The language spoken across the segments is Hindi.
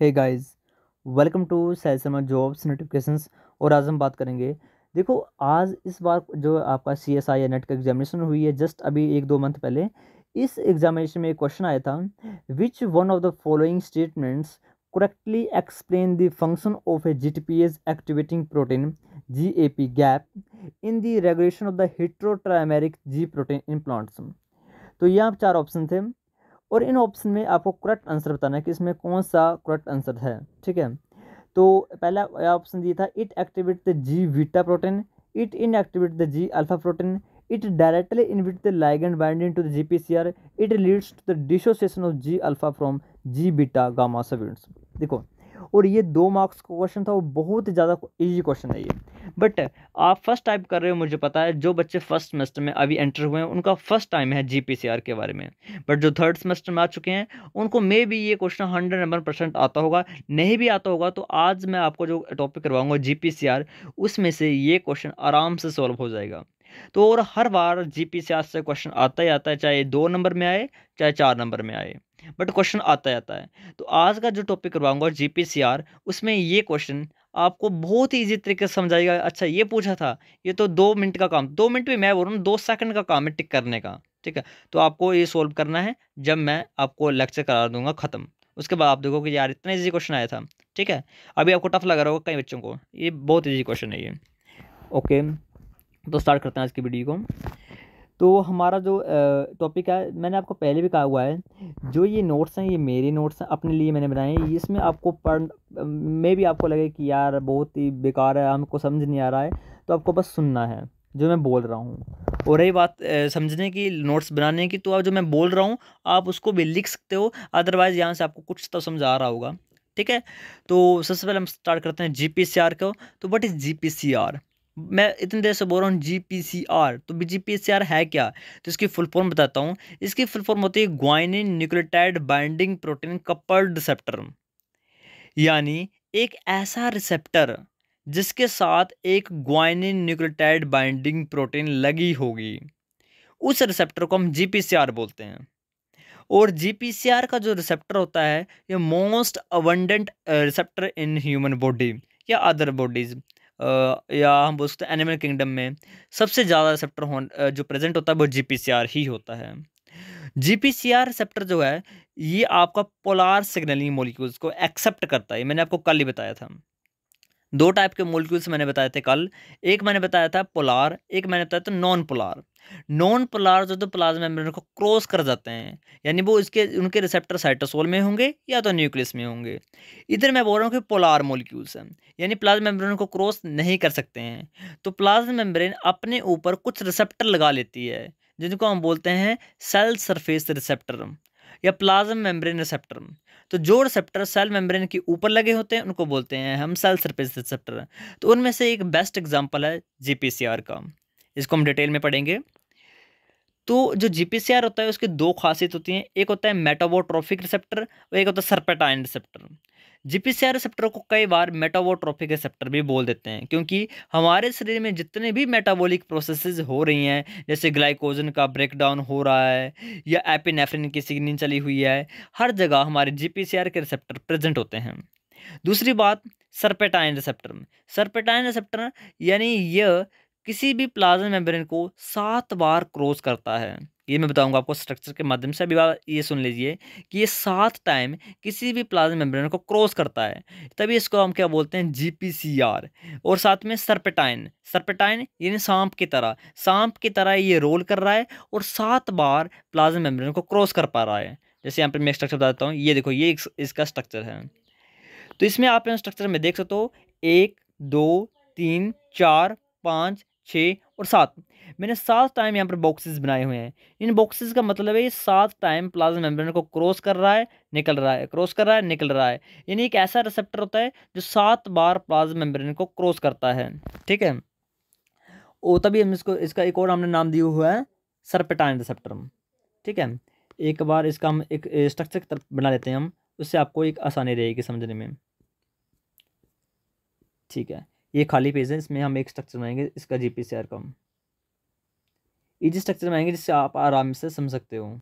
Hey guys, welcome to Sai Sharma jobs notifications. और आज हम बात करेंगे। देखो, आज इस बार जो आपका CSI या नेट का एग्जामिनेशन हुई है जस्ट अभी 1-2 मंथ पहले, इस एग्जामिनेशन में एक क्वेश्चन आया था। Which one of the following statements correctly explain the function of a GTPase activating protein GAP gap in the regulation of the heterotrimeric G protein in plants. तो यहाँ 4 ऑप्शन थे और इन ऑप्शन में आपको करेक्ट आंसर बताना है कि इसमें कौन सा करेक्ट आंसर है। ठीक है, तो पहला ऑप्शन दिया था it activate the G beta protein, it inactivate the G alpha protein, it directly inhibit the ligand binding to the GPCR, it leads to the dissociation of G alpha from G beta gamma subunits. देखो, और ये 2 मार्क्स का क्वेश्चन था, वो बहुत ही ज़्यादा इजी क्वेश्चन है ये। बट आप फर्स्ट टाइम कर रहे हो, मुझे पता है। जो बच्चे फर्स्ट सेमेस्टर में अभी एंटर हुए हैं उनका फर्स्ट टाइम है GPCR के बारे में। बट जो थर्ड सेमेस्टर में आ चुके हैं उनको मे भी ये क्वेश्चन 100% आता होगा। नहीं भी आता होगा तो आज मैं आपको जो टॉपिक करवाऊंगा GPCR, उसमें से ये क्वेश्चन आराम से सॉल्व हो जाएगा। तो और हर बार GPCR से क्वेश्चन आता ही आता है, चाहे 2 नंबर में आए चाहे 4 नंबर में आए, बट क्वेश्चन आता ही आता है। तो आज का जो टॉपिक करवाऊंगा GPCR, उसमें ये क्वेश्चन आपको बहुत ही ईजी तरीके से समझाएगा। अच्छा, ये पूछा था, ये तो 2 मिनट का काम, 2 मिनट भी मैं बोल रहा हूँ 2 सेकंड का काम है टिक करने का। ठीक है, तो आपको ये सोल्व करना है जब मैं आपको लेक्चर करा दूंगा ख़त्म। उसके बाद आप देखो कि यार इतना इजी क्वेश्चन आया था। ठीक है, अभी आपको टफ लग रहा होगा कई बच्चों को, ये बहुत इजी क्वेश्चन है ये। ओके, तो स्टार्ट करते हैं आज की वीडियो को। तो हमारा जो टॉपिक है, मैंने आपको पहले भी कहा हुआ है, जो ये नोट्स हैं ये मेरे नोट्स हैं, अपने लिए मैंने बनाए हैं। इसमें आपको में भी आपको लगे कि यार बहुत ही बेकार है, हमको समझ नहीं आ रहा है, तो आपको बस सुनना है जो मैं बोल रहा हूँ। और रही बात समझने की, नोट्स बनाने की, तो आप जो मैं बोल रहा हूँ आप उसको भी लिख सकते हो, अदरवाइज़ यहाँ से आपको कुछ तो समझ आ रहा होगा। ठीक है, तो सबसे पहले हम स्टार्ट करते हैं GPCR को। तो व्हाट इज़ GPCR? मैं इतनी देर से बोल रहा हूँ GPCR, तो GPCR है क्या? तो इसकी फुल फॉर्म बताता हूँ। इसकी फुल फॉर्म होती है guanine nucleotide binding protein coupled receptor. यानी एक ऐसा रिसेप्टर जिसके साथ एक ग्वाइनिन न्यूक्लियोटाइड बाइंडिंग प्रोटीन लगी होगी, उस रिसेप्टर को हम GPCR बोलते हैं। और GPCR का जो रिसेप्टर होता है, ये most abundant receptor in human body या अदर बॉडीज, या हम बोल सकते हैं एनिमल किंगडम में सबसे ज़्यादा रिसेप्टर जो प्रेजेंट होता है वो GPCR ही होता है। GPCR रिसेप्टर जो है, ये आपका पोलार सिग्नलिंग मॉलिक्यूल्स को एक्सेप्ट करता है। मैंने आपको कल ही बताया था। 2 टाइप के मॉलिक्यूल्स मैंने बताए थे कल। एक मैंने बताया था पोलार, एक मैंने बताया था नॉन पोलार। नॉन पोलार जो तो प्लाज्मा मेम्ब्रेन को क्रॉस कर जाते हैं, यानी वो इसके उनके रिसेप्टर साइटोसोल में होंगे या तो न्यूक्लियस में होंगे। इधर मैं बोल रहा हूँ कि पोलार मॉलिक्यूल्स हैं, यानी प्लाज्मा मेम्ब्रेन को क्रॉस नहीं कर सकते हैं। तो प्लाज्मा मेम्ब्रेन अपने ऊपर कुछ रिसेप्टर लगा लेती है, जिनको हम बोलते हैं सेल सरफेस रिसेप्टर या प्लाज्मा मेम्ब्रेन रिसेप्टर। तो जो रिसेप्टर सेल मेम्ब्रेन के ऊपर लगे होते हैं उनको बोलते हैं हम सेल सरफेस रिसेप्टर। तो उनमें से एक बेस्ट एग्जांपल है GPCR का। इसको हम डिटेल में पढ़ेंगे। तो जो GPCR होता है उसकी 2 खासियत होती हैं, एक होता है मेटाबोट्रोफिक रिसेप्टर और एक होता है सर्पेटाइन रिसेप्टर। GPCR रिसेप्टर को कई बार मेटाबोट्रोफिक रिसेप्टर भी बोल देते हैं, क्योंकि हमारे शरीर में जितने भी मेटाबॉलिक प्रोसेसेस हो रही हैं, जैसे ग्लाइकोजन का ब्रेकडाउन हो रहा है या एपिनेफ्रिन की सिग्नलिंग चली हुई है, हर जगह हमारे GPCR के रिसेप्टर प्रेजेंट होते हैं। दूसरी बात, सर्पेटाइन रिसेप्टर। सर्पेटाइन रिसेप्टर यानी यह किसी भी प्लाज्मा मेम्ब्रेन को 7 बार क्रॉस करता है। ये मैं बताऊंगा आपको स्ट्रक्चर के माध्यम से। अभी बात ये सुन लीजिए कि ये 7 टाइम किसी भी प्लाज्मा मेम्ब्रेन को क्रॉस करता है, तभी इसको हम क्या बोलते हैं, GPCR। और साथ में सर्पेटाइन, सर्पेटाइन यानी सांप की तरह ये रोल कर रहा है और 7 बार प्लाज्मा मेम्ब्रेन को क्रॉस कर पा रहा है। जैसे यहाँ पर मैं स्ट्रक्चर बता देता हूँ, ये देखो, ये इसका स्ट्रक्चर है। तो इसमें आप स्ट्रक्चर में देख सकते हो 1 2 3 4 5 6 और 7। मैंने 7 टाइम यहाँ पर बॉक्सेस बनाए हुए हैं। इन बॉक्सेस का मतलब है ये 7 टाइम प्लाज्मा मेम्ब्रेन को क्रॉस कर रहा है, निकल रहा है, क्रॉस कर रहा है, निकल रहा है। यानी एक ऐसा रिसेप्टर होता है जो 7 बार प्लाज्मा मेम्ब्रेन को क्रॉस करता है। ठीक है, और तभी हम इसको, इसका एक और हमने नाम दिया हुआ है सर्पेटाइन रिसेप्टर। ठीक है, एक बार इसका हम एक स्ट्रक्चर की तरफ बना लेते हैं हम, उससे आपको एक आसानी रहेगी समझने में। ठीक है, ये खाली पेज है, इसमें हम एक स्ट्रक्चर बनाएंगे इसका GPCR का। इजी स्ट्रक्चर बनाएंगे जिससे आप आराम से समझ सकते हो।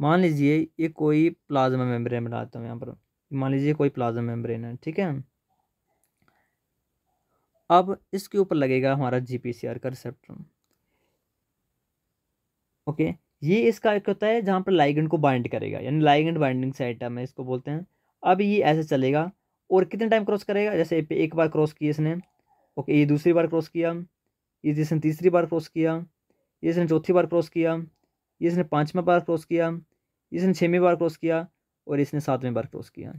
मान लीजिए ये कोई प्लाज्मा मेम्ब्रेन बनाता हूँ यहाँ पर, मान लीजिए कोई प्लाज्मा मेम्ब्रेन है, ठीक है। अब इसके ऊपर लगेगा हमारा जीपीसीआर का रिसेप्टर। ओके, ये इसका एक होता है जहाँ पर लाइगेंड को बाइंड करेगा, यानी लाइगेंड बाइंडिंग साइट है इसको बोलते हैं। अब ये ऐसे चलेगा और कितने टाइम क्रॉस करेगा, जैसे एक बार क्रॉस किया इसने, ओके, ये दूसरी बार क्रॉस किया, ये इसने तीसरी बार क्रॉस किया, ये इसने चौथी बार क्रॉस किया, ये इसने पाँचवीं बार क्रॉस किया, इसने छठवीं बार क्रॉस किया, और इसने सातवीं बार क्रॉस किया।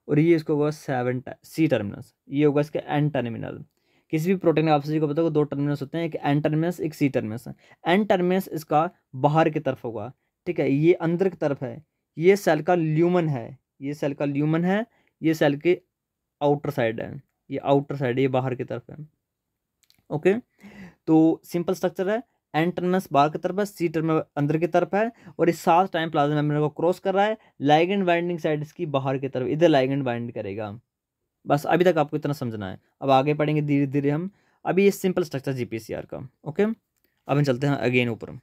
और ये इसको होगा सी टर्मिनस, ये होगा इसका एन टर्मिनल। किसी भी प्रोटीन का आपसे को पता होगा दो टर्मिनस होते हैं, एक एन टर्मिनस एक सी टर्मिनस है। एन टर्मिनस इसका बाहर की तरफ होगा, ठीक है, ये अंदर की तरफ है, ये सेल का ल्यूमन है, ये सेल का ल्यूमन है, ये सेल के आउटर साइड है, ये आउटर साइड है, ये बाहर की तरफ है। ओके, तो सिंपल स्ट्रक्चर है, एन टर्मिनस बाहर की तरफ है, सी टर्मिनस अंदर की तरफ है, और इस 7 टाइम प्लाज्मा मेम्ब्रेन को क्रॉस कर रहा है। लाइगेंड बाइंडिंग साइड इसकी बाहर की तरफ, इधर लाइगेंड बाइंड करेगा। बस अभी तक आपको इतना समझना है, अब आगे पढ़ेंगे धीरे धीरे हम। अभी ये सिंपल स्ट्रक्चर जीपीसीआर का। ओके, अब हम चलते हैं अगेन ऊपर।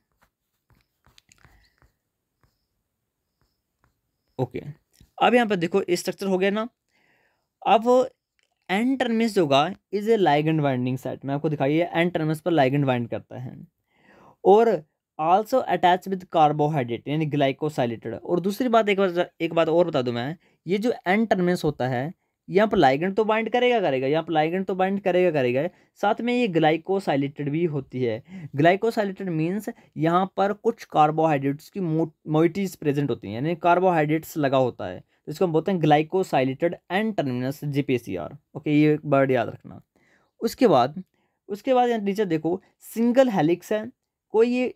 ओके, अब यहाँ पर देखो ये स्ट्रक्चर हो गया ना। अब एन टर्मिनस जो होगा is a ligand binding site, मैं आपको दिखाइए एन टर्मिनस पर लाइगेंड बाइंड करता है, और आल्सो अटैच विद कार्बोहाइड्रेट यानी ग्लाइकोसाइलेटेड। और दूसरी बात, एक बात और बता दूं मैं, ये जो एन टर्मिनस होता है यहाँ पर लाइगेंड तो बाइंड करेगा, यहाँ पर लाइगेंड तो बाइंड करेगा, साथ में ये ग्लाइकोसाइलेटेड भी होती है। ग्लाइकोसाइलेटेड मीन्स यहाँ पर कुछ कार्बोहाइड्रेट्स की मोइटीज प्रेजेंट होती हैं, यानी कार्बोहाइड्रेट्स लगा होता है, तो इसको हम बोलते हैं glycosylated N terminus GPCR. Okay, ये वर्ड याद रखना। उसके बाद यहाँ नीचे देखो सिंगल हेलिक्स है, कोई ये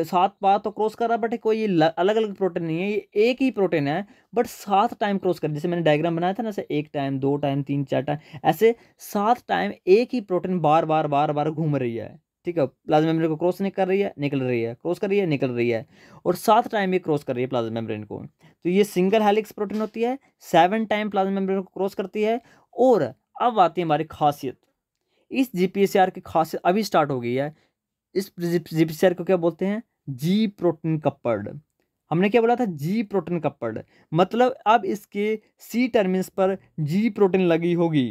7 बार तो क्रॉस कर रहा है, बट कोई ये अलग अलग प्रोटीन नहीं है, ये एक ही प्रोटीन है, बट 7 टाइम क्रॉस कर, जैसे मैंने डायग्राम बनाया था ना, ऐसे 1 टाइम 2 टाइम 3 4 टाइम, ऐसे 7 टाइम एक ही प्रोटीन बार बार बार बार घूम रही है, ठीक है। प्लाज्मा मेम्ब्रेन को क्रॉस नहीं कर रही है, निकल रही है, क्रॉस कर रही है, निकल रही है, और 7 टाइम ये क्रॉस कर रही है प्लाज्मा मेम्ब्रेन को। तो ये सिंगल हेलिक्स प्रोटीन होती है, 7 टाइम प्लाज्मा मेम्ब्रेन को क्रॉस करती है। और अब आती है हमारी खासियत, इस जीपीसीआर की खासियत अभी स्टार्ट हो गई है। इस जीपीसीआर को क्या बोलते हैं, जी प्रोटीन कपल्ड। हमने क्या बोला था, जी प्रोटीन कपल्ड, मतलब अब इसके सी टर्मिनस पर जी प्रोटीन लगी होगी।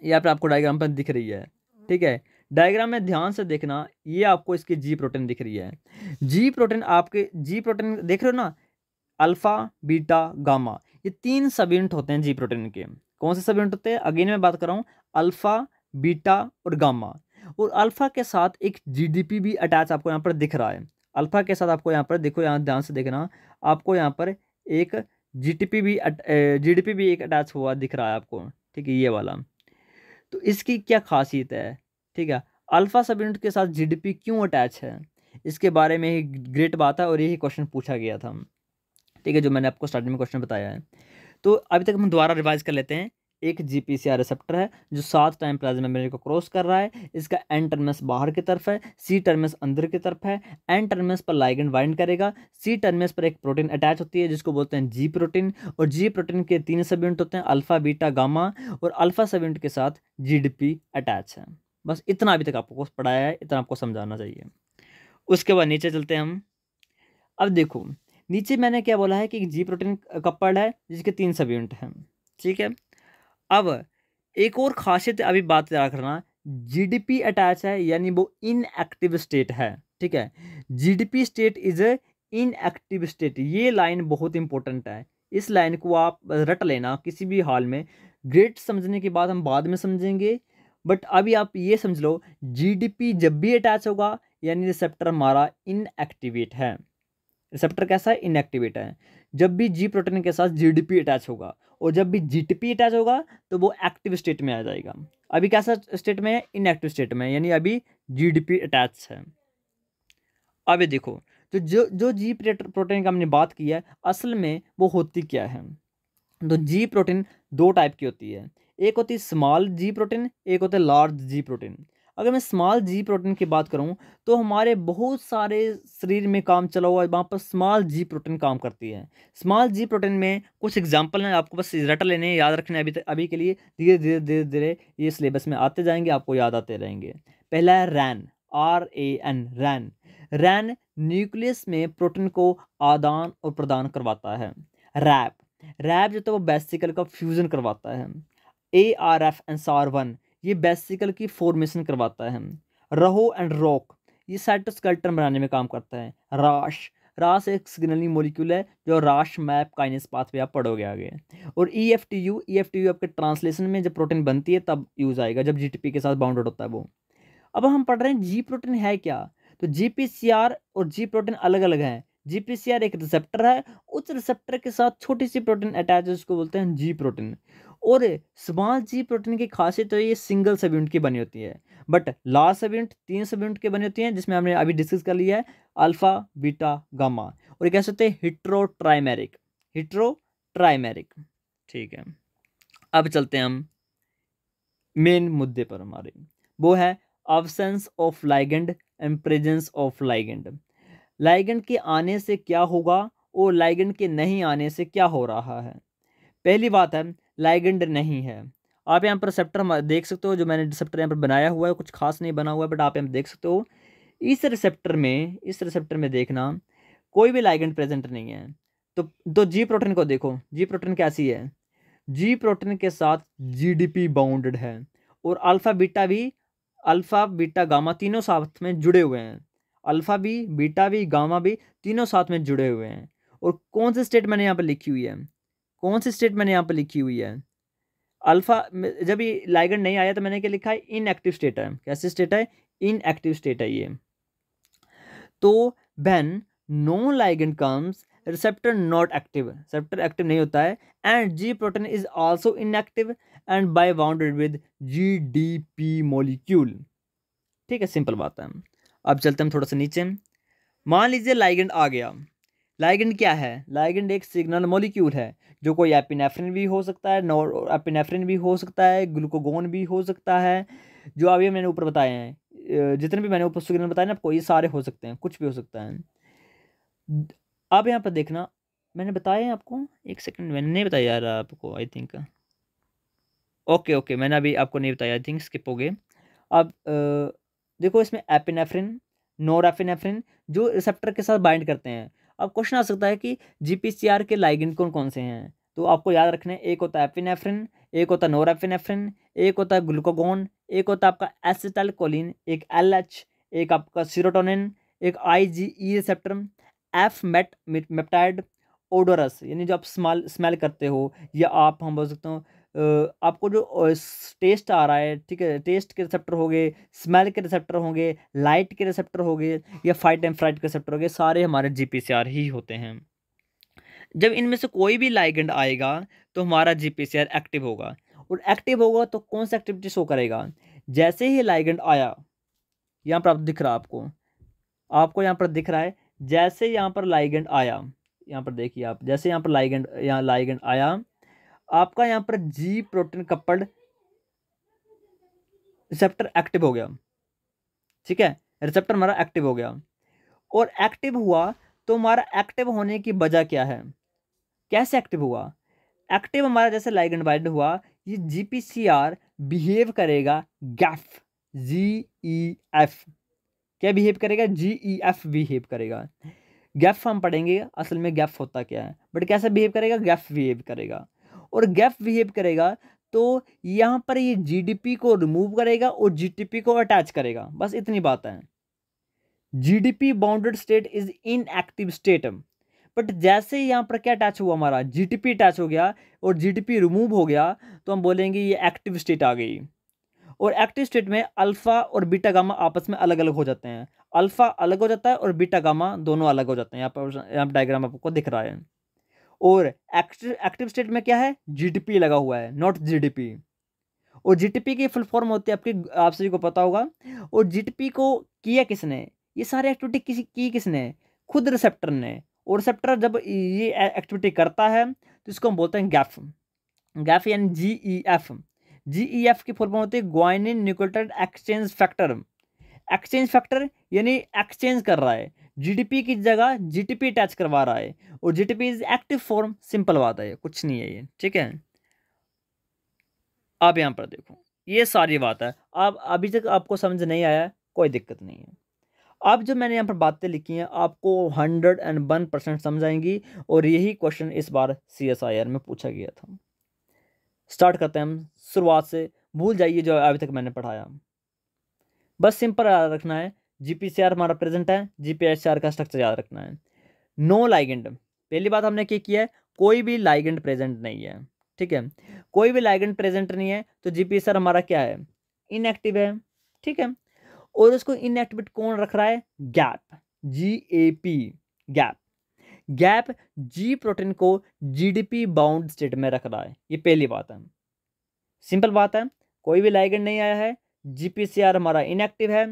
यहाँ पे आपको डायग्राम पर दिख रही है, ठीक है, डायग्राम में ध्यान से देखना, ये आपको इसकी जी प्रोटीन दिख रही है। जी प्रोटीन, आपके जी प्रोटीन देख रहे हो ना, अल्फा बीटा गामा, ये 3 सब यूनिट होते हैं जी प्रोटीन के। कौन से सब यूनिट होते हैं, अगेन मैं बात कर रहा हूँ, अल्फा बीटा और गामा। और अल्फा के साथ एक जीडीपी भी अटैच आपको यहाँ पर दिख रहा है। अल्फा के साथ आपको यहाँ पर देखो, यहाँ ध्यान से देखना, आपको यहाँ पर एक जीडीपी भी एक अटैच हुआ दिख रहा है आपको, ठीक है, ये वाला। तो इसकी क्या खासियत है, ठीक है, अल्फा सब यूनिट के साथ जीडीपी क्यों अटैच है, इसके बारे में ही ग्रेट बात है, और यही क्वेश्चन पूछा गया था, ठीक है, जो मैंने आपको स्टार्टिंग में क्वेश्चन बताया है। तो अभी तक हम दोबारा रिवाइज कर लेते हैं। एक जीपीसीआर रिसेप्टर है जो 7 टाइम प्लाज्मा मेम्ब्रेन को क्रॉस कर रहा है, इसका एन टर्मिनस बाहर की तरफ है, सी टर्मिनस अंदर की तरफ है। एन टर्मिनस पर लाइगेंड बाइंड करेगा, सी टर्मिनस पर एक प्रोटीन अटैच होती है जिसको बोलते हैं जी प्रोटीन, और जी प्रोटीन के 3 सब यूनिट होते हैं, अल्फा बीटा गामा, और अल्फा सब यूनिट के साथ जीडीपी अटैच है। बस इतना अभी तक आपको पढ़ाया है, इतना आपको समझाना चाहिए। उसके बाद नीचे चलते हैं हम। अब देखो नीचे मैंने क्या बोला है कि जी प्रोटीन कपल्ड है जिसके 3 सब यूनिट हैं, ठीक है। अब एक और खासियत अभी बात याद रखना, जीडीपी अटैच है यानी वो इनएक्टिव स्टेट है, ठीक है। GDP state is a inactive state, ये लाइन बहुत इंपॉर्टेंट है, इस लाइन को आप रट लेना किसी भी हाल में। ग्रेट समझने के बाद हम बाद में समझेंगे, बट अभी आप ये समझ लो, जीडीपी जब भी अटैच होगा यानी रिसेप्टर हमारा इनएक्टिवेट है। रिसेप्टर कैसा है, इनएक्टिवेट है। जब भी जी प्रोटीन के साथ जीडीपी अटैच होगा, और जब भी जीटीपी अटैच होगा तो वो एक्टिव स्टेट में आ जाएगा। अभी कैसा स्टेट में है, इनएक्टिव स्टेट में, यानी अभी जीडीपी अटैच है। अभी देखो, तो जो जो जी प्रोटीन का हमने बात की है, असल में वो होती क्या है। तो जी प्रोटीन 2 टाइप की होती है, एक होती है स्मॉल जी प्रोटीन, एक होता है लार्ज जी प्रोटीन। अगर मैं स्मॉल जी प्रोटीन की बात करूं तो हमारे बहुत सारे शरीर में काम चला हुआ है, वहाँ पर स्मॉल जी प्रोटीन काम करती है। स्मॉल जी प्रोटीन में कुछ एग्जांपल हैं, आपको बस रट लेने हैं, याद रखने हैं अभी के लिए, धीरे धीरे धीरे धीरे ये सिलेबस में आते जाएंगे, आपको याद आते रहेंगे। पहला है रैन, RAN, रैन। रैन न्यूक्लियस में प्रोटीन को आदान और प्रदान करवाता है। रैप, रैब जो होता है वो बेसिकल का फ्यूज़न करवाता है। ARF एंड SAR1 ये बेसिकल की फॉर्मेशन करवाता है। रहो एंड रॉक ये साइटोस्केलेटन बनाने में काम करता है। राश रास एक सिग्नलिंग मॉलिक्यूल है जो राश मैप काइनेस पाथवे आप पढ़ोगे आगे। और EFTU आपके ट्रांसलेशन में जब प्रोटीन बनती है तब यूज़ आएगा, जब GTP के साथ बाउंडेड होता है वो। अब हम पढ़ रहे हैं जी प्रोटीन है क्या। तो GPCR और जी प्रोटीन अलग अलग हैं। GPCR एक रिसेप्टर है, उस रिसेप्टर के साथ छोटी सी प्रोटीन अटैच है, उसको बोलते हैं जी प्रोटीन। और स्मॉल जी प्रोटीन की खासियत तो ये सिंगल सब यूनिट की बनी होती है, बट लार्ज सब यूनिट 3 सब यूनिट की बनी होती हैं, जिसमें हमने अभी डिस्कस कर लिया है अल्फा बीटा गामा। और ये कैसे होते हैं हिट्रो ट्राइमेरिक। ठीक है, अब चलते हैं हम मेन मुद्दे पर हमारे, वो है absence of ligand and presence of ligand. Ligand के आने से क्या होगा और लाइगेंड के नहीं आने से क्या हो रहा है। पहली बात है लाइगेंड नहीं है। आप यहाँ पर रिसेप्टर देख सकते हो, जो मैंने रिसेप्टर यहाँ पर बनाया हुआ है कुछ खास नहीं बना हुआ है, बट आप यहाँ देख सकते हो इस रिसेप्टर में देखना कोई भी लाइगेंड प्रेजेंट नहीं है। तो जी प्रोटीन को देखो, जी प्रोटीन कैसी है, जी प्रोटीन के साथ GDP बाउंडेड है। और अल्फा बीटा गामा तीनों साथ में जुड़े हुए हैं। अल्फा भी बीटा भी गामा भी तीनों साथ में जुड़े हुए हैं। और कौन सी स्टेट मैंने यहाँ पर लिखी हुई है, कौन सी स्टेट मैंने यहाँ पर लिखी हुई है, जब ये लाइगेंड नहीं आया तो मैंने क्या लिखा है, इनएक्टिव स्टेट है। कैसी स्टेट है, इनएक्टिव स्टेट है ये। तो when no ligand comes receptor not active, receptor active नहीं होता है, and G protein is also inactive and by bounded with GDP molecule. ठीक है, सिंपल बात है। अब चलते हम थोड़ा सा नीचे। मान लीजिए लाइगेंड आ गया। लाइगेंड क्या है, लाइगेंड एक सिग्नल मॉलिक्यूल है, जो कोई एपिनेफ्रिन भी हो सकता है, नॉर एपिनेफ्रिन भी हो सकता है, ग्लूकोगोन भी हो सकता है, जो अभी मैंने ऊपर बताए हैं, जितने भी मैंने ऊपर सिग्नल बताए ना आपको, ये सारे हो सकते हैं, कुछ भी हो सकता है। अब यहाँ पर देखना, मैंने बताया है आपको, एक सेकंड, मैंने नहीं बताया यार आपको, आई थिंक। ओके ओके, मैंने अभी आपको नहीं बताया, आई थिंक स्किप हो गए। अब देखो इसमें एपिनेफ्रिन, नोरेपिनेफ्रिन जो रिसेप्टर के साथ बाइंड करते हैं। अब क्वेश्चन आ सकता है कि GPCR के लाइगेंड कौन कौन से हैं, तो आपको याद रखना है, एक होता है एपिनेफ्रिन, एक होता है नोरेपिनेफ्रिन, एक होता है ग्लूकागोन, एक होता है आपका एसिटाइलकोलिन, एक LH, एक आपका सीरोटोनिन, एक IgE रिसेप्टर, एफ मेप्टाइड, ओडोरस यानी जो आप स्मेल करते हो, या आप हम बोल सकते हो आपको जो टेस्ट आ रहा है, ठीक है, टेस्ट के रिसेप्टर हो गए, स्मेल के रिसेप्टर होंगे, लाइट के रिसेप्टर हो गए, या फाइट एंड फ्राइट के रिसेप्टर हो गए, सारे हमारे GPCR ही होते हैं। जब इनमें से कोई भी लाइगेंड आएगा तो हमारा GPCR एक्टिव होगा। और एक्टिव होगा तो कौन सा एक्टिविटी शो करेगा, जैसे ही लाइगेंड आया, यहाँ पर आप दिख रहा है आपको यहाँ पर दिख रहा है, जैसे यहाँ पर लाइगेंड आया, यहाँ पर देखिए आप, जैसे यहाँ लाइगेंड आया, आपका यहाँ पर जी प्रोटीन कपल्ड रिसेप्टर एक्टिव हो गया। ठीक है, रिसेप्टर हमारा एक्टिव हो गया। और एक्टिव हुआ तो हमारा एक्टिव होने की वजह क्या है, कैसे एक्टिव हुआ। एक्टिव हमारा जैसे लाइगेंड बाइंड हुआ, ये GPCR बिहेव करेगा गैफ, GEF। क्या बिहेव करेगा, GEF बिहेव करेगा। गैफ हम पढ़ेंगे असल में गैफ होता क्या है, बट कैसे बिहेव करेगा, गैफ बिहेव करेगा। और गैफ बिहेव करेगा तो यहाँ पर ये GDP को रिमूव करेगा और GTP को अटैच करेगा, बस इतनी बात है। GDP bounded state is in active state, but जैसे ही यहाँ पर क्या अटैच हुआ, हमारा GTP अटैच हो गया और GDP रिमूव हो गया, तो हम बोलेंगे ये एक्टिव स्टेट आ गई। और एक्टिव स्टेट में अल्फा और बीटा गामा आपस में अलग अलग हो जाते हैं, अल्फा अलग हो जाता है और बीटा गामा दोनों अलग हो जाते हैं। यहाँ पर डायग्राम आपको दिख रहा है। और एक्टिव स्टेट में क्या है, GTP लगा हुआ है, नॉट GDP। और GTP की फुल फॉर्म होती है आपकी, आप सभी को पता होगा। और GTP को किया किसने, ये सारी एक्टिविटी किसने, खुद रिसेप्टर ने। और रिसेप्टर जब ये एक्टिविटी करता है तो इसको हम बोलते हैं गैफ, गैफ यानी GEF। GEF की फुल फॉर्म होती है guanine nucleotide exchange factor. Exchange factor यानी एक्सचेंज कर रहा है, GDP की जगह GTP अटैच करवा रहा है। और GTP is active form, simple बात है, ये कुछ नहीं है ये, ठीक है। आप यहाँ पर देखो, ये सारी बात है। अब अभी तक आपको समझ नहीं आया, कोई दिक्कत नहीं है। अब जो मैंने यहाँ पर बातें लिखी हैं आपको 101% समझ आएंगी, और यही क्वेश्चन इस बार CSIR में पूछा गया था। स्टार्ट करते हैं हम शुरुआत से, भूल जाइए जो अभी तक मैंने पढ़ाया, बस सिंपल याद रखना है। GPCR हमारा प्रेजेंट है, GPCR का स्ट्रक्चर याद रखना है। नो लाइगेंड, पहली बात हमने क्या किया है, कोई भी लाइगेंड प्रेजेंट नहीं है, ठीक है। कोई भी लाइगेंड प्रेजेंट नहीं है तो GPCR हमारा क्या है, इनएक्टिव है, ठीक है। और उसको इनएक्टिवेट कौन रख रहा है, गैप, GAP, गैप। गैप जी प्रोटीन को GDP बाउंड स्टेट में रख रहा है, ये पहली बात है, सिंपल बात है। कोई भी लाइगेंड नहीं आया है, GPCR हमारा इनएक्टिव है,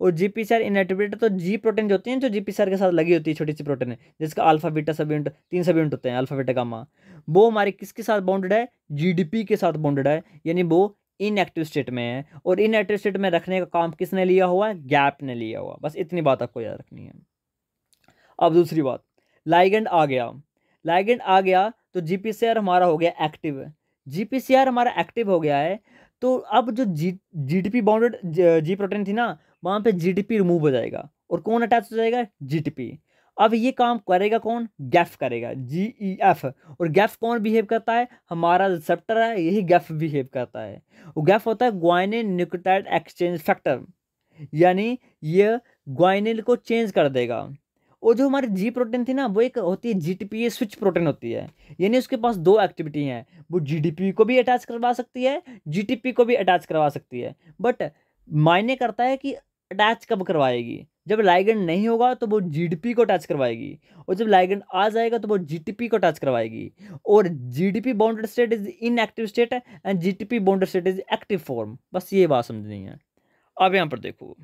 और GPCR इनएक्टिवेटेड तो जी प्रोटीन जो होती है जो GPCR के साथ लगी होती है, छोटी सी प्रोटीन है जिसका अल्फा बीटा सब यूनिट, 3 सब यूनिट होते हैं, अल्फा बीटा गामा, वो हमारे किसके साथ बॉन्डेड है, GDP के साथ बॉन्डेड है, यानी वो इनएक्टिव स्टेट में है। और इनएक्टिव स्टेट में रखने का काम किसने लिया हुआ है, गैप ने लिया हुआ, बस इतनी बात आपको याद रखनी है। अब दूसरी बात, लाइगेंड आ गया, लाइगेंड आ गया तो GPCR हमारा हो गया एक्टिव, GPCR हमारा एक्टिव हो गया है, तो अब जो GDP बाउंडेड जी प्रोटीन थी ना, वहाँ पे GDP रिमूव हो जाएगा और कौन अटैच हो जाएगा, GTP। अब ये काम करेगा कौन, गैफ करेगा, GEF। और गैफ कौन बिहेव करता है, हमारा रिसेप्टर है, यही गैफ बिहेव करता है। वो गैफ होता है ग्वाइनिन न्यूक्लियोटाइड एक्सचेंज फैक्टर, यानी ये ग्वाइनिन को चेंज कर देगा। और जो हमारी जी प्रोटीन थी ना, वो एक होती है GTPase स्विच प्रोटीन होती है, यानी उसके पास दो एक्टिविटी हैं, वो GDP को भी अटैच करवा सकती है, GTP को भी अटैच करवा सकती है, बट मायने करता है कि अटैच कब करवाएगी। जब लाइगेंड नहीं होगा तो वो GDP को अटैच करवाएगी, और जब लाइगेंड आ जाएगा तो वो GTP को अटैच करवाएगी। और GDP bounded state is inactive state and GTP bounded state is active form, बस ये बात समझनी है। अब यहाँ पर देखो,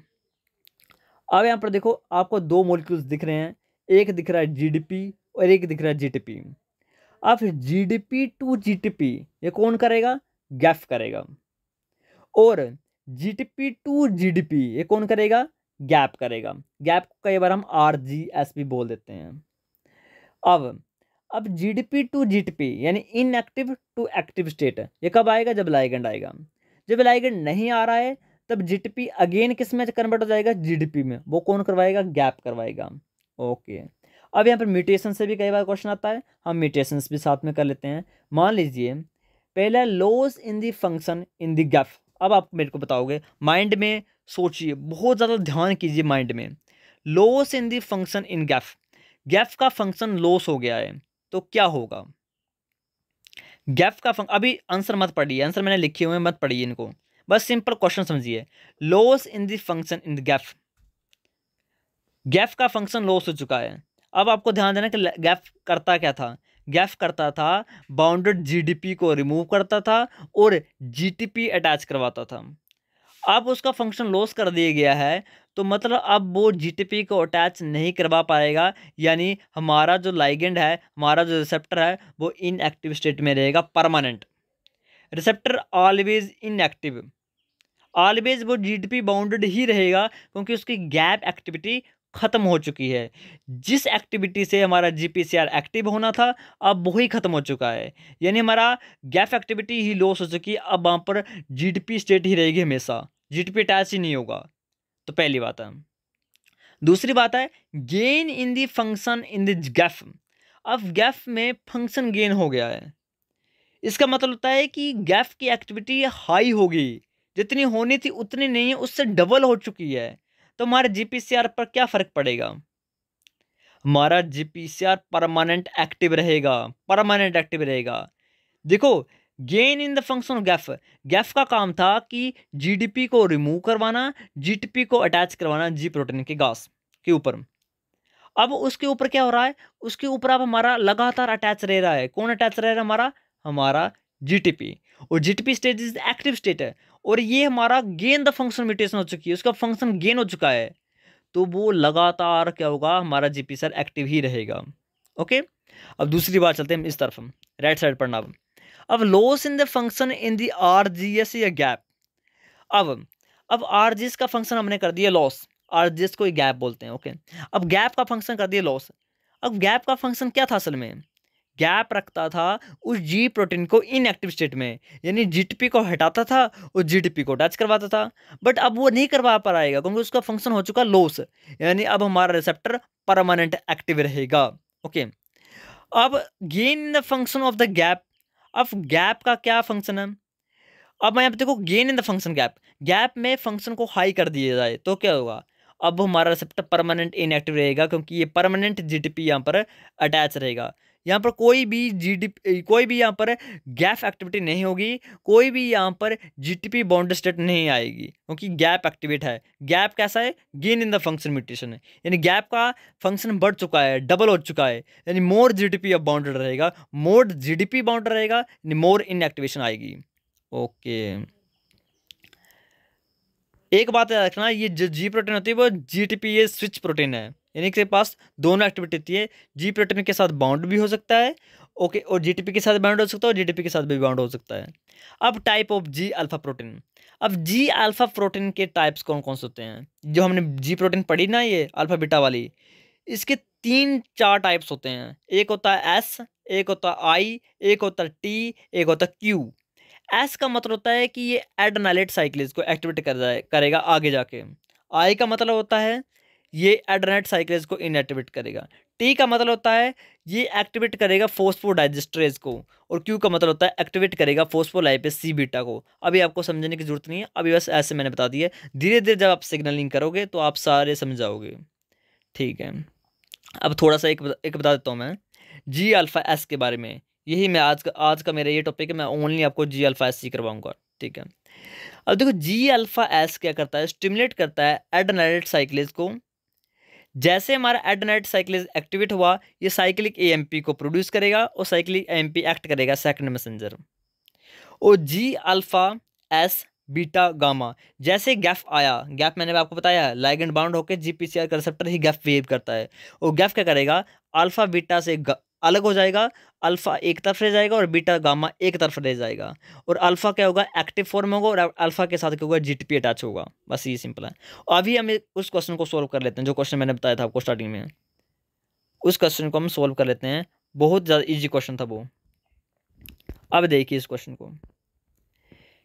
अब यहाँ पर देखो आपको दो मॉलिक्यूल्स दिख रहे हैं, एक दिख रहा है GDP और एक दिख रहा है GTP। अब GDP टू GTP ये कौन करेगा, गैफ करेगा, और GTP टू GDP ये कौन करेगा, गैप करेगा। गैप को कई बार हम RGS भी बोल देते हैं। अब GDP टू GTP यानी इनएक्टिव टू एक्टिव स्टेट, ये कब आएगा, जब लाइगेंड आएगा। जब लाइगेंड नहीं आ रहा है तब GTP अगेन किस में कन्वर्ट हो जाएगा, GDP में, वो कौन करवाएगा, गैप करवाएगा। ओके, अब यहाँ पर म्यूटेशन से भी कई बार क्वेश्चन आता है, हम म्यूटेशंस भी साथ में कर लेते हैं। मान लीजिए पहला loss in the function in the gap. अब आप मेरे को बताओगे, माइंड में सोचिए, बहुत ज़्यादा ध्यान कीजिए माइंड में। Loss in the function in gap, gap का फंक्शन लॉस हो गया है तो क्या होगा, गैप का फंक्शन, अभी आंसर मत पढ़िए, आंसर मैंने लिखे हुए हैं, मत पढ़िए इनको, बस सिंपल क्वेश्चन समझिए। Loss in the function in the gap, Gaff का फंक्शन लॉस हो चुका है। अब आपको ध्यान देना कि गैफ करता क्या था, गैफ करता था बाउंडेड GDP को रिमूव करता था और GTP अटैच करवाता था। अब उसका फंक्शन लॉस कर दिया गया है, तो मतलब अब वो GTP को अटैच नहीं करवा पाएगा, यानी हमारा जो लाइगेंड है, हमारा जो रिसेप्टर है, वो इनएक्टिव स्टेट में रहेगा permanent. Receptor always inactive, always वो GDP बाउंडेड ही रहेगा, क्योंकि उसकी गैप एक्टिविटी खत्म हो चुकी है। जिस एक्टिविटी से हमारा GPCR एक्टिव होना था, अब वही खत्म हो चुका है, यानी हमारा गैप एक्टिविटी ही लॉस हो चुकी है। अब वहाँ पर GDP स्टेट ही रहेगी हमेशा, GTP अटैच ही नहीं होगा। तो पहली बात है। दूसरी बात है gain in the function in the Gaff. अब गैफ में फंक्शन गेन हो गया है, इसका मतलब होता है कि गैफ की एक्टिविटी हाई होगी, जितनी होनी थी उतनी नहीं है, उससे डबल हो चुकी है। तो हमारे GPCR पर क्या फर्क पड़ेगा, हमारा GPCR परमानेंट एक्टिव रहेगा, परमानेंट एक्टिव रहेगा। देखो, gain in the function of Gaff, Gaff का काम था कि GDP को रिमूव करवाना, GTP को अटैच करवाना जी प्रोटीन के घास के ऊपर। अब उसके ऊपर क्या हो रहा है, उसके ऊपर अब हमारा लगातार अटैच रह रहा है, कौन अटैच रह रहा है, हमारा GTP। और GTP state is active state है, और ये हमारा गेन द फंक्शन म्यूटेशन हो चुकी है, उसका फंक्शन गेन हो चुका है, तो वो लगातार क्या होगा, हमारा GPCR एक्टिव ही रहेगा। ओके, अब दूसरी बात चलते हैं इस तरफ, हम राइट साइड पढ़ना। अब loss in the function in the RGS या गैप। अब RGS का फंक्शन हमने कर दिया लॉस, RGS को गैप बोलते हैं। ओके, अब गैप का फंक्शन कर दिया लॉस। अब गैप का फंक्शन क्या था असल में, गैप रखता था उस जी प्रोटीन को इनएक्टिव स्टेट में, यानी जीटीपी को हटाता था और जीटीपी को अटैच करवाता था। बट अब वो नहीं करवा पाएगा क्योंकि उसका फंक्शन हो चुका लॉस, यानी अब हमारा रिसेप्टर परमानेंट एक्टिव रहेगा। ओके, अब gain in the function of the gap. अब गैप का क्या फंक्शन है? अब मैं, अब देखो, gain in the function gap, gap में फंक्शन को हाई कर दिया जाए तो क्या होगा? अब हमारा रिसेप्टर परमानेंट इनएक्टिव रहेगा क्योंकि ये परमानेंट जीटीपी यहाँ पर अटैच रहेगा। यहाँ पर कोई भी कोई भी यहाँ पर गैप एक्टिविटी नहीं होगी, कोई भी यहाँ पर जीटीपी बाउंड स्टेट नहीं आएगी क्योंकि गैप एक्टिवेट है। गैप कैसा है? Gain in the function mutation है, यानी गैप का फंक्शन बढ़ चुका है, डबल हो चुका है, यानी मोर जीटीपी अब बाउंडेड रहेगा, मोर जीडीपी बाउंडेड रहेगा, यानी मोर इनएक्टिवेशन आएगी। ओके, एक बात याद रखना, ये जो जी प्रोटीन होती है वो जीटीपी स्विच प्रोटीन है, यानी कि पास दोनों एक्टिविटी होती है, जी प्रोटीन के साथ बाउंड भी हो सकता है, ओके, और जीटीपी के साथ बाउंड हो सकता है और जीटीपी के साथ भी बाउंड हो सकता है। अब type of G alpha protein. अब जी अल्फा प्रोटीन के टाइप्स कौन कौन से होते हैं? जो हमने जी प्रोटीन पढ़ी ना, ये अल्फा बीटा वाली, इसके 3-4 टाइप्स होते हैं। एक होता है एस, एक होता है आई, एक होता है टी, एक होता है क्यू। एस का मतलब होता है कि ये एड्रेनालेट साइक्लेज को एक्टिवेट करेगा आगे जाके। आई का मतलब होता है ये एड्रेनालेट साइक्लेज को इनएक्टिवेट करेगा। टी का मतलब होता है ये एक्टिवेट करेगा फोस्फोडाइजेस्ट्रेज को। और क्यू का मतलब होता है एक्टिवेट करेगा फोस्फोलाइपेज सी बीटा को। अभी आपको समझने की जरूरत नहीं है, अभी बस ऐसे मैंने बता दिया। धीरे धीरे जब आप सिग्नलिंग करोगे तो आप सारे समझाओगे। ठीक है, अब थोड़ा सा एक बता देता हूँ मैं जी अल्फा एस के बारे में। यही मैं आज का मेरा ये टॉपिक है, मैं ओनली आपको जी अल्फा एस ही करवाऊंगा। ठीक है, अब देखो जी अल्फा एस क्या करता है? स्टिमुलेट करता है एड्रेनालेट साइक्लेज को। जैसे हमारा एड्रेनालेट साइक्लेज एक्टिवेट हुआ, ये साइक्लिक एएमपी को प्रोड्यूस करेगा और साइक्लिक एएमपी एक्ट करेगा सेकंड मैसेंजर। और जी अल्फा एस बीटा गामा, जैसे गैफ आया, गैप मैंने आपको बताया लाइगेंड बाउंड होकर जीपीसीआर का रिसेप्टर ही गैप वेव करता है। और गैप क्या करेगा? अल्फा बीटा से अलग हो जाएगा, अल्फा एक तरफ रह जाएगा और बीटा गामा एक तरफ रह जाएगा। और अल्फा क्या होगा? एक्टिव फॉर्म होगा और अल्फा के साथ क्या होगा? जीटीपी अटैच होगा। बस ये सिंपल है। अभी हम उस क्वेश्चन को सोल्व कर लेते हैं, जो क्वेश्चन मैंने बताया था आपको स्टार्टिंग में। उस क्वेश्चन को हम सोल्व कर लेते हैं, बहुत ज़्यादा ईजी क्वेश्चन था वो। अब देखिए इस क्वेश्चन को,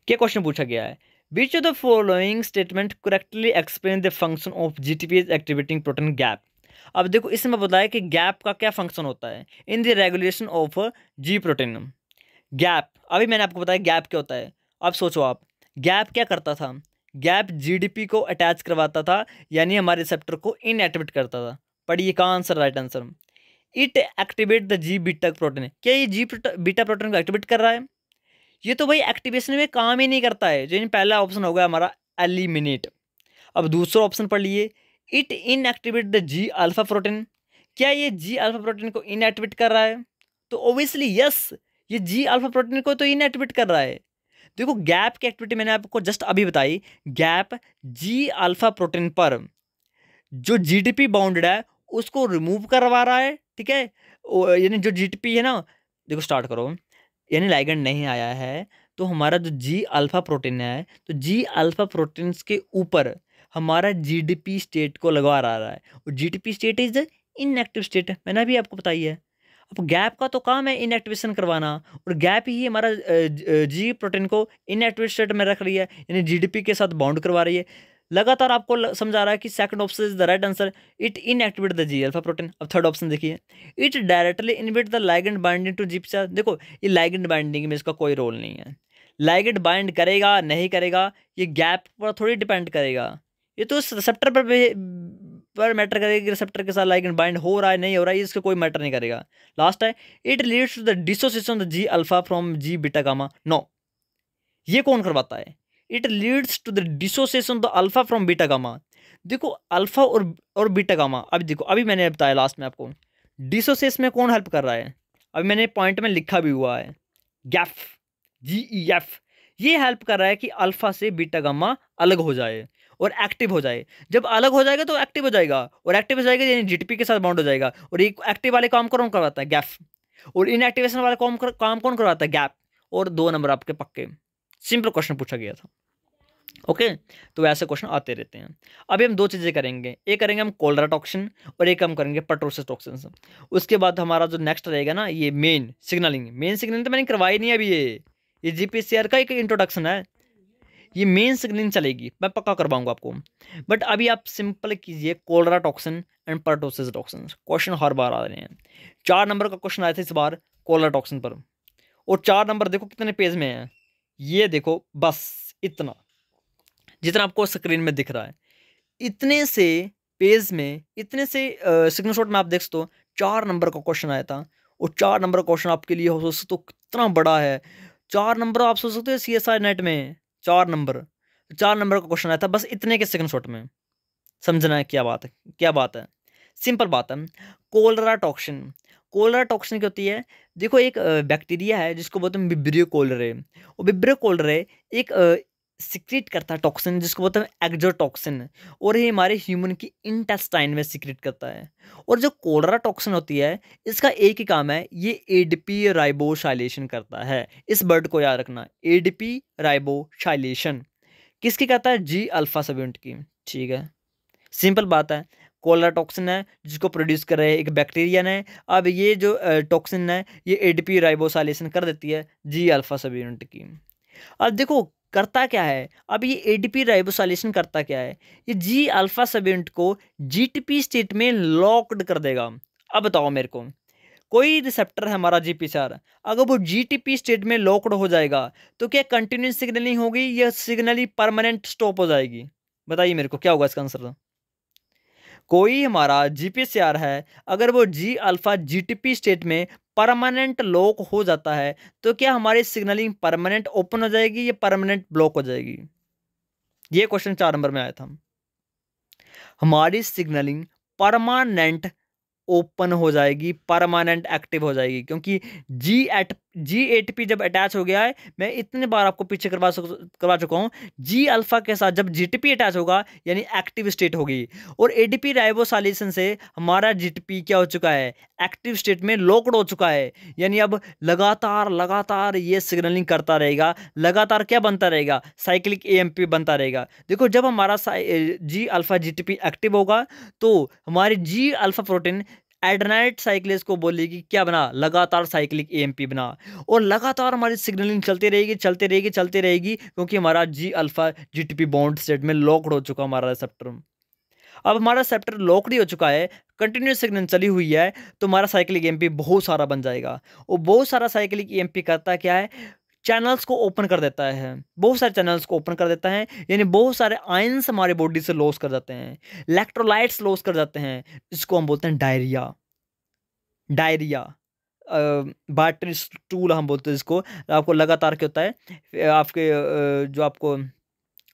क्या क्वेश्चन पूछा गया है? Which of the following statement correctly explain the function of GTP activating protein gap. अब देखो इसमें बताया कि गैप का क्या फंक्शन होता है इन the regulation of ji protein. Gap, अभी मैंने आपको बताया गैप क्या होता है। अब सोचो आप, गैप क्या करता था? गैप जीडीपी को अटैच करवाता था, यानी हमारे रिसेप्टर को इनएक्टिवेट करता था। पढ़िए का answer, right answer. It activate the G beta protein. क्या ये जी बीटा प्रोटीन को एक्टिवेट कर रहा है? ये तो भाई एक्टिवेशन में काम ही नहीं करता है। जो पहला ऑप्शन होगा हमारा एलिमिनेट। अब दूसरा ऑप्शन पढ़ लिए, it inactivate the G alpha protein. क्या ये जी अल्फा प्रोटीन को इनएक्टिवेट कर रहा है? तो ऑब्वियसली यस, ये जी अल्फा प्रोटीन को तो इनएक्टिवेट कर रहा है। देखो गैप की एक्टिविटी मैंने आपको जस्ट अभी बताई। गैप जी अल्फा प्रोटीन पर जो जीडीपी बाउंडेड है उसको रिमूव करवा रहा है। ठीक है, यानी जो जीडीपी है ना, देखो स्टार्ट करो, यानी लाइगेंड नहीं आया है तो हमारा जो जी अल्फा प्रोटीन है, तो जी अल्फा प्रोटीन्स के ऊपर हमारा जीडीपी स्टेट को लगवा रहा है। और GDP state is the inactive state, मैंने अभी आपको बताई है। अब गैप का तो काम है इनएक्टिवेशन करवाना, और गैप ही हमारा जी प्रोटीन को इनएक्टिव स्टेट में रख रही है, यानी जीडीपी के साथ बाउंड करवा रही है। लगातार आपको समझा रहा है कि second option is the right answer, it inactivate the G alpha protein. अब थर्ड ऑप्शन देखिए, it directly inhibit the ligand binding to GPCR. देखो ये लाइगेंड बाइंडिंग में इसका कोई रोल नहीं है। लाइगेंड बाइंड करेगा नहीं करेगा ये गैप पर थोड़ी डिपेंड करेगा, ये तो उस रिसेप्टर पर मैटर करेगा कि रिसेप्टर के साथ लाइगेंड बाइंड हो रहा है नहीं हो रहा है, इसका कोई मैटर नहीं करेगा। लास्ट है, it leads to the dissociation of the G alpha from G beta gamma. No, ये कौन करवाता है? It leads to the dissociation the alpha from beta gamma. देखो अल्फा और बीटा गामा, अभी देखो अभी मैंने बताया लास्ट में आपको, डिसोसिएशन में कौन हेल्प कर रहा है? अभी मैंने पॉइंट में लिखा भी हुआ है, गैफ, GEF। ये हेल्प कर रहा है कि अल्फा से बीटा गामा अलग हो जाए और एक्टिव हो जाए। जब अलग हो जाएगा तो एक्टिव हो जाएगा, और एक्टिव हो जाएगा यानी जीटीपी के साथ बाउंड हो जाएगा। और एक एक्टिव वाले काम कौन करवाता है? गैफ। और इनएक्टिवेशन वाला काम कौन करवाता है? गैप। और 2 नंबर आपके पक्के। सिंपल क्वेश्चन पूछा गया था। ओके। तो ऐसे क्वेश्चन आते रहते हैं। अभी हम दो चीज़ें करेंगे, एक करेंगे हम कोलरा टॉक्सिन और एक हम करेंगे पर्टोसिस टॉक्सिन। उसके बाद हमारा जो नेक्स्ट रहेगा ना, ये मेन सिग्नलिंग। मेन सिग्नलिंग तो मैंने करवाई नहीं अभी, ये जीपीसीआर का एक इंट्रोडक्शन है। ये मेन सिग्नलिंग चलेगी, मैं पक्का करवाऊंगा आपको। बट अभी आप सिंपल कीजिए cholera toxin and pertussis toxin. Question हर बार आ रहे हैं। 4 नंबर का क्वेश्चन आया था इस बार कोलरा टॉक्सिन पर, और 4 नंबर देखो कितने पेज में है। ये देखो बस इतना, जितना आपको स्क्रीन में दिख रहा है, इतने से पेज में, इतने से स्क्रीनशॉट में आप देख सकते हो 4 नंबर का क्वेश्चन आया था। और 4 नंबर का क्वेश्चन आपके लिए हो सकते तो कितना बड़ा है। 4 नंबर आप सोच सकते हो सी एस आई नेट में 4 नंबर, 4 नंबर का क्वेश्चन आया था बस इतने के स्क्रीनशॉट में। समझना है क्या बात है, क्या बात है, सिंपल बात है। कोलरा टॉक्सिन, कोलरा टॉक्सिन क्या होती है? देखो एक बैक्टीरिया है जिसको बोलते हैं विब्रियो कोलरे। और विब्रियो कोलरे एक सिक्रीट करता है टॉक्सिन जिसको बोलते हैं एक्सोटॉक्सिन, और ये हमारे ह्यूमन की इंटेस्टाइन में सिक्रीट करता है। और जो कोलरा टॉक्सिन होती है, इसका एक ही काम है, ये एडीपी राइबोसाइलेशन करता है। इस वर्ड को याद रखना, एडीपी राइबोसाइलेशन किसकी करता है? जी अल्फा सबयूनिट की। ठीक है, सिंपल बात है। कोलरा टॉक्सिन है जिसको प्रोड्यूस कर रहे हैं एक बैक्टीरिया ने। अब ये जो टॉक्सिन है ये एडीपी राइबोसाइलेशन कर देती है जी अल्फा सब यूनिट की। अब देखो करता क्या है, अब ये एडीपी राइबोसाइलेशन करता क्या है, ये जी अल्फा सब यूनिट को जीटीपी स्टेट में लॉक्ड कर देगा। अब बताओ मेरे को, कोई रिसेप्टर है हमारा जीपीसीआर, अगर वो जीटीपी स्टेट में लॉक्ड हो जाएगा तो क्या कंटिन्यूस सिग्नलिंग होगी या सिग्नलिंग परमानेंट स्टॉप हो जाएगी? बताइए मेरे को क्या होगा इसका आंसर। कोई हमारा जीपीसीआर है, अगर वो जी अल्फा जीटीपी स्टेट में परमानेंट लॉक हो जाता है तो क्या हमारी सिग्नलिंग परमानेंट ओपन हो जाएगी या परमानेंट ब्लॉक हो जाएगी? ये क्वेश्चन 4 नंबर में आया था। हमारी सिग्नलिंग परमानेंट ओपन हो जाएगी, परमानेंट एक्टिव हो जाएगी, क्योंकि जी8पी जब अटैच हो गया है, मैं इतने बार आपको पीछे करवा चुका हूं, जी अल्फा के साथ जब जीटीपी अटैच होगा यानी एक्टिव स्टेट होगी। और एडीपी राइबोसाइलेशन से हमारा जीटीपी क्या हो चुका है? एक्टिव स्टेट में लॉक्ड हो चुका है। यानी अब लगातार लगातार ये सिग्नलिंग करता रहेगा, लगातार क्या बनता रहेगा? साइक्लिक एएमपी बनता रहेगा। देखो जब हमारा जी अल्फा जीटीपी एक्टिव होगा तो हमारी जी अल्फा प्रोटीन एड्रेनाइट साइक्लेज को बोलेगी क्या बना? लगातार साइक्लिक एएमपी बना। और लगातार हमारी सिग्नलिंग चलती रहेगी चलती रहेगी चलती रहेगी, क्योंकि हमारा जी अल्फा जीटीपी बॉन्ड स्टेट में लॉक्ड हो चुका हमारा रिसेप्टर। अब हमारा रिसेप्टर लॉक्ड ही हो चुका है, कंटिन्यूस सिग्नल चली हुई है, तो हमारा साइक्लिक एएमपी बहुत सारा बन जाएगा। और बहुत सारा साइक्लिक एएमपी करता क्या है? चैनल्स को ओपन कर देता है, बहुत सारे चैनल्स को ओपन कर देता है, यानी बहुत सारे आयंस हमारे बॉडी से लॉस कर जाते हैं, इलेक्ट्रोलाइट्स लॉस कर जाते हैं, इसको हम बोलते हैं डायरिया। डायरिया वाटर स्टूल हम बोलते हैं इसको। आपको लगातार क्या होता है, आपके जो आपको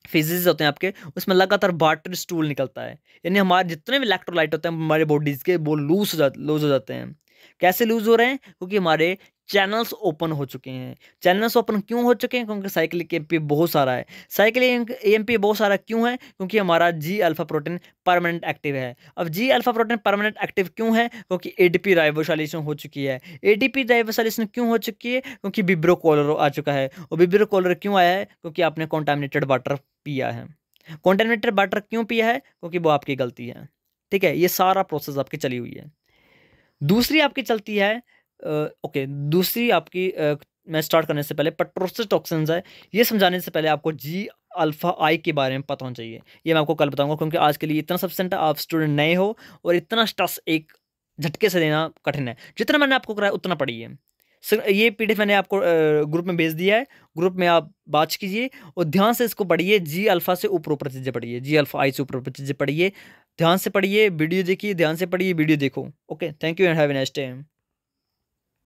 फिजिस होते हैं आपके, उसमें लगातार वाटर स्टूल निकलता है, यानी हमारे जितने भी इलेक्ट्रोलाइट होते हैं हमारे बॉडीज के वो लूज हो जाते हैं। कैसे लूज हो रहे हैं? क्योंकि हमारे चैनल्स ओपन हो चुके हैं। चैनल्स ओपन क्यों हो चुके हैं? क्योंकि साइक्लिक एएमपी बहुत सारा है। साइक्लिक एएमपी बहुत सारा क्यों है? क्योंकि हमारा जी अल्फा प्रोटीन परमानेंट एक्टिव है। अब G alpha protein permanent active क्यों है? क्योंकि एडीपी राइबोसाइलेशन हो चुकी है। एडीपी राइबोसाइलेशन क्यों हो चुकी है? क्योंकि विब्रो कोलर आ चुका है। और विब्रो कोलर क्यों आया है? क्योंकि आपने कॉन्टामिनेटेड वाटर पिया है। कॉन्टामिनेटेड वाटर क्यों पिया है? क्योंकि वो आपकी गलती है। ठीक है, ये सारा प्रोसेस आपकी चली हुई है। दूसरी आपकी चलती है ओके, दूसरी आपकी मैं स्टार्ट करने से पहले पर्टोसिस टॉक्सिन्स है, ये समझाने से पहले आपको जी अल्फा आई के बारे में पता होना चाहिए। ये मैं आपको कल बताऊंगा, क्योंकि आज के लिए इतना सब्सटेंट आप स्टूडेंट नए हो और इतना स्ट्रेस एक झटके से देना कठिन है। जितना मैंने आपको कराया उतना पढ़िए। ये पीडीएफ मैंने आपको ग्रुप में भेज दिया है, ग्रुप में आप बात कीजिए और ध्यान से इसको पढ़िए। जी अल्फा से ऊपर ऊपर चीज़ें पढ़िए, जी अल्फा आई से ऊपर ऊपर चीज़ें पढ़िए, ध्यान से पढ़िए, वीडियो देखिए, ध्यान से पढ़िए, वीडियो देखो। Okay, thank you and have a nice day.